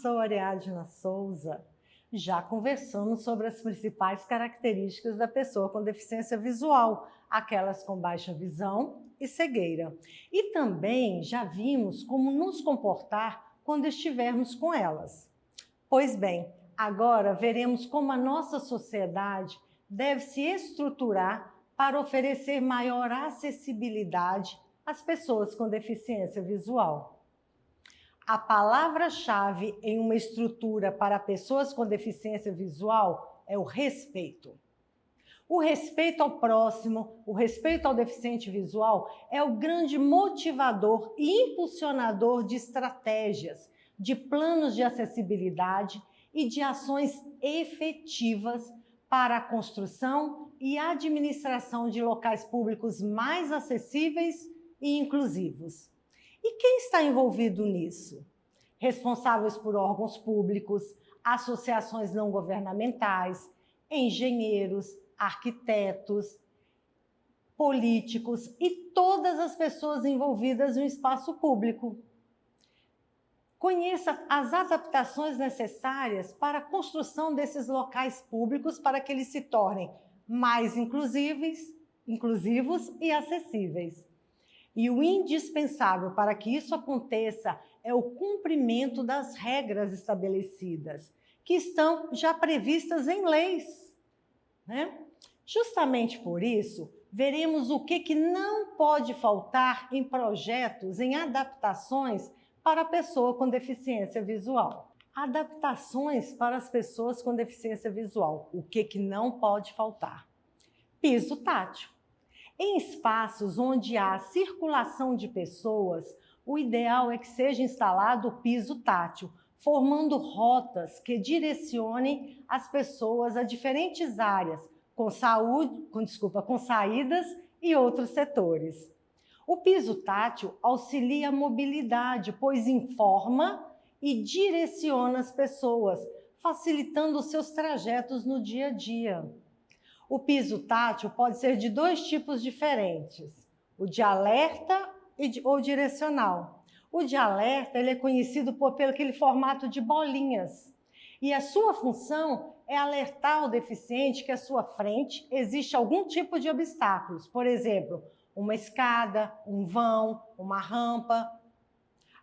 sou Ariadna Souza. Já conversamos sobre as principais características da pessoa com deficiência visual, aquelas com baixa visão e cegueira. E também já vimos como nos comportar quando estivermos com elas. Pois bem, agora veremos como a nossa sociedade deve se estruturar para oferecer maior acessibilidade às pessoas com deficiência visual. A palavra-chave em uma estrutura para pessoas com deficiência visual é o respeito. O respeito ao próximo, o respeito ao deficiente visual é o grande motivador e impulsionador de estratégias, de planos de acessibilidade e de ações efetivas para a construção e administração de locais públicos mais acessíveis e inclusivos. E quem está envolvido nisso? Responsáveis por órgãos públicos, associações não governamentais, engenheiros, arquitetos, políticos e todas as pessoas envolvidas no espaço público. Conheça as adaptações necessárias para a construção desses locais públicos para que eles se tornem mais inclusivos e acessíveis. E o indispensável para que isso aconteça é o cumprimento das regras estabelecidas, que estão já previstas em leis, né? Justamente por isso, veremos o que não pode faltar em projetos, em adaptações para a pessoa com deficiência visual. Adaptações para as pessoas com deficiência visual. O que não pode faltar? Piso tátil. Em espaços onde há circulação de pessoas, o ideal é que seja instalado o piso tátil, formando rotas que direcionem as pessoas a diferentes áreas, com saídas e outros setores. O piso tátil auxilia a mobilidade, pois informa e direciona as pessoas, facilitando os seus trajetos no dia a dia. O piso tátil pode ser de dois tipos diferentes, o de alerta ou direcional. O de alerta ele é conhecido pelo aquele formato de bolinhas, e a sua função é alertar o deficiente que à sua frente existe algum tipo de obstáculos, por exemplo, uma escada, um vão, uma rampa.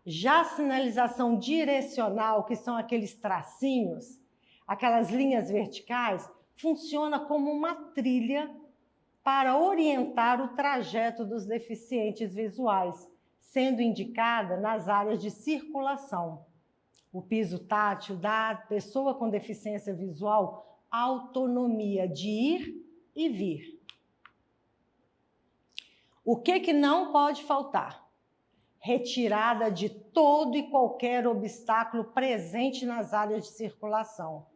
Já a sinalização direcional, que são aqueles tracinhos, aquelas linhas verticais, funciona como uma trilha para orientar o trajeto dos deficientes visuais, sendo indicada nas áreas de circulação. O piso tátil dá à pessoa com deficiência visual autonomia de ir e vir. O que não pode faltar? Retirada de todo e qualquer obstáculo presente nas áreas de circulação.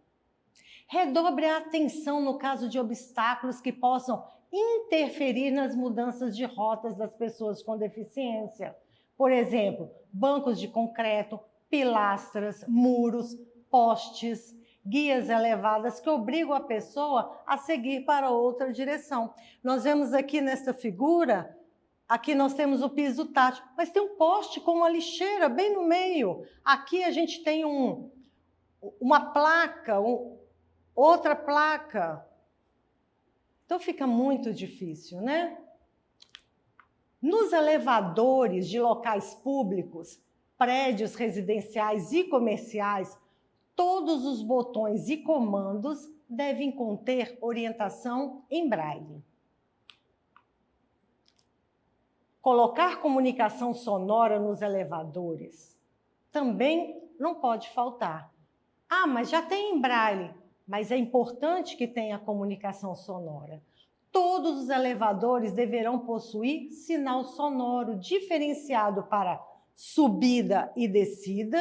Redobre a atenção no caso de obstáculos que possam interferir nas mudanças de rotas das pessoas com deficiência. Por exemplo, bancos de concreto, pilastras, muros, postes, guias elevadas que obrigam a pessoa a seguir para outra direção. Nós vemos aqui nesta figura, aqui nós temos o piso tátil, mas tem um poste com uma lixeira bem no meio. Aqui a gente tem uma placa, outra placa. Então fica muito difícil, né? Nos elevadores de locais públicos, prédios residenciais e comerciais, todos os botões e comandos devem conter orientação em braille. Colocar comunicação sonora nos elevadores também não pode faltar. Ah, mas já tem em braille. Mas é importante que tenha comunicação sonora. Todos os elevadores deverão possuir sinal sonoro diferenciado para subida e descida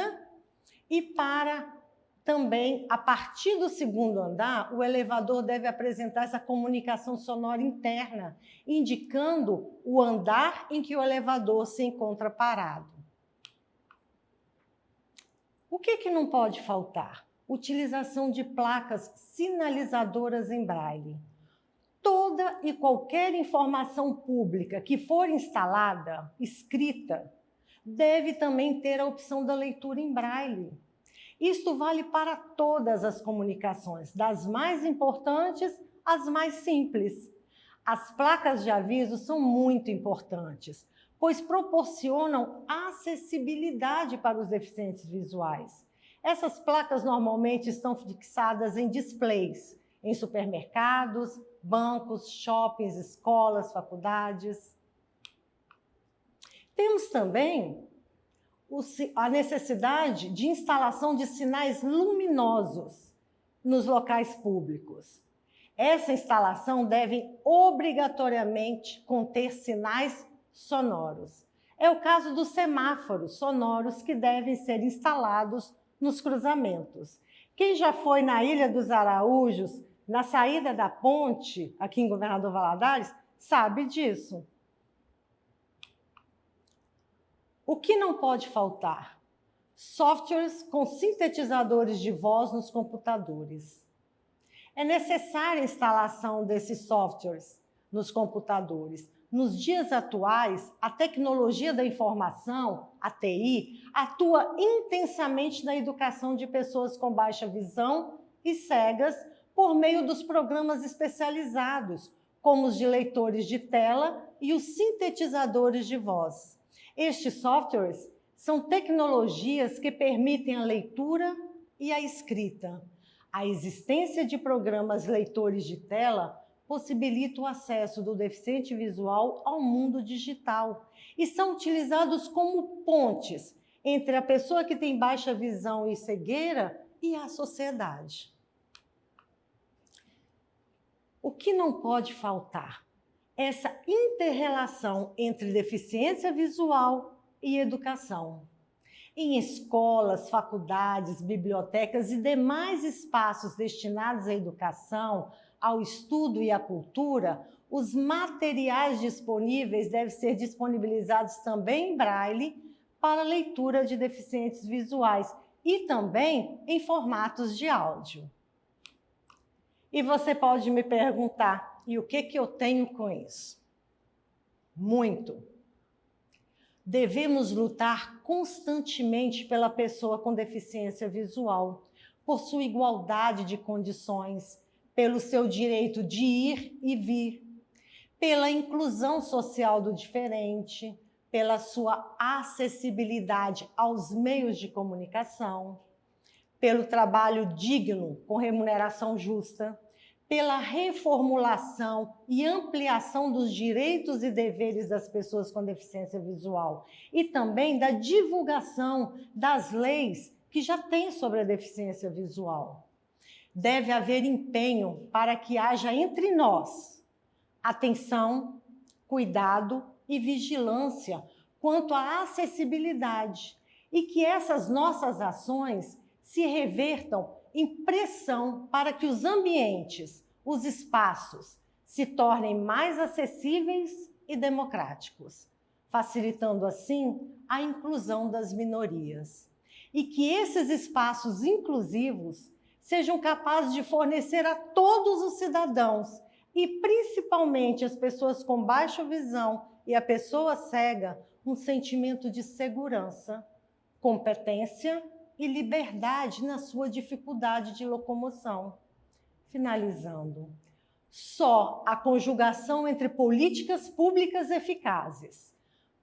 e para também, a partir do segundo andar, o elevador deve apresentar essa comunicação sonora interna, indicando o andar em que o elevador se encontra parado. O que não pode faltar? Utilização de placas sinalizadoras em braille. Toda e qualquer informação pública que for instalada, escrita, deve também ter a opção da leitura em braille. Isto vale para todas as comunicações, das mais importantes às mais simples. As placas de aviso são muito importantes, pois proporcionam acessibilidade para os deficientes visuais. Essas placas normalmente estão fixadas em displays, em supermercados, bancos, shoppings, escolas, faculdades. Temos também a necessidade de instalação de sinais luminosos nos locais públicos. Essa instalação deve obrigatoriamente conter sinais sonoros. É o caso dos semáforos sonoros que devem ser instalados nos cruzamentos. Quem já foi na Ilha dos Araújos, na saída da ponte, aqui em Governador Valadares, sabe disso. O que não pode faltar? Softwares com sintetizadores de voz nos computadores. É necessária a instalação desses softwares nos computadores. Nos dias atuais, a tecnologia da informação, a TI, atua intensamente na educação de pessoas com baixa visão e cegas por meio dos programas especializados, como os de leitores de tela e os sintetizadores de voz. Estes softwares são tecnologias que permitem a leitura e a escrita. A existência de programas leitores de tela possibilita o acesso do deficiente visual ao mundo digital e são utilizados como pontes entre a pessoa que tem baixa visão e cegueira e a sociedade. O que não pode faltar? Essa inter-relação entre deficiência visual e educação. Em escolas, faculdades, bibliotecas e demais espaços destinados à educação, ao estudo e à cultura, os materiais disponíveis devem ser disponibilizados também em braille para leitura de deficientes visuais e também em formatos de áudio. E você pode me perguntar, e o que eu tenho com isso? Muito. Devemos lutar constantemente pela pessoa com deficiência visual, por sua igualdade de condições, pelo seu direito de ir e vir, pela inclusão social do diferente, pela sua acessibilidade aos meios de comunicação, pelo trabalho digno com remuneração justa, pela reformulação e ampliação dos direitos e deveres das pessoas com deficiência visual e também da divulgação das leis que já têm sobre a deficiência visual. Deve haver empenho para que haja entre nós atenção, cuidado e vigilância quanto à acessibilidade e que essas nossas ações se revertam em pressão para que os ambientes, os espaços, se tornem mais acessíveis e democráticos, facilitando assim a inclusão das minorias. E que esses espaços inclusivos sejam capazes de fornecer a todos os cidadãos, e principalmente as pessoas com baixa visão e a pessoa cega, um sentimento de segurança, competência e liberdade na sua dificuldade de locomoção. Finalizando, só a conjugação entre políticas públicas eficazes,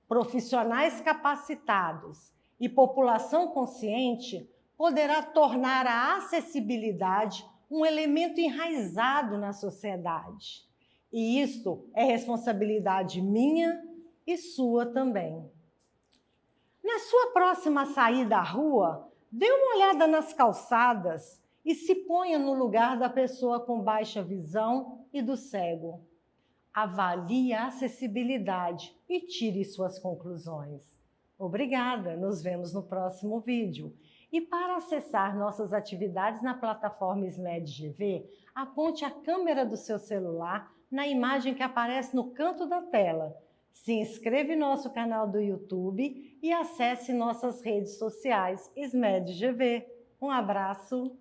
profissionais capacitados e população consciente poderá tornar a acessibilidade um elemento enraizado na sociedade. E isto é responsabilidade minha e sua também. Na sua próxima saída à rua, dê uma olhada nas calçadas e se ponha no lugar da pessoa com baixa visão e do cego. Avalie a acessibilidade e tire suas conclusões. Obrigada, nos vemos no próximo vídeo. E para acessar nossas atividades na plataforma SMED-GV, aponte a câmera do seu celular na imagem que aparece no canto da tela. Se inscreva em nosso canal do YouTube e acesse nossas redes sociais SMED-GV. Um abraço!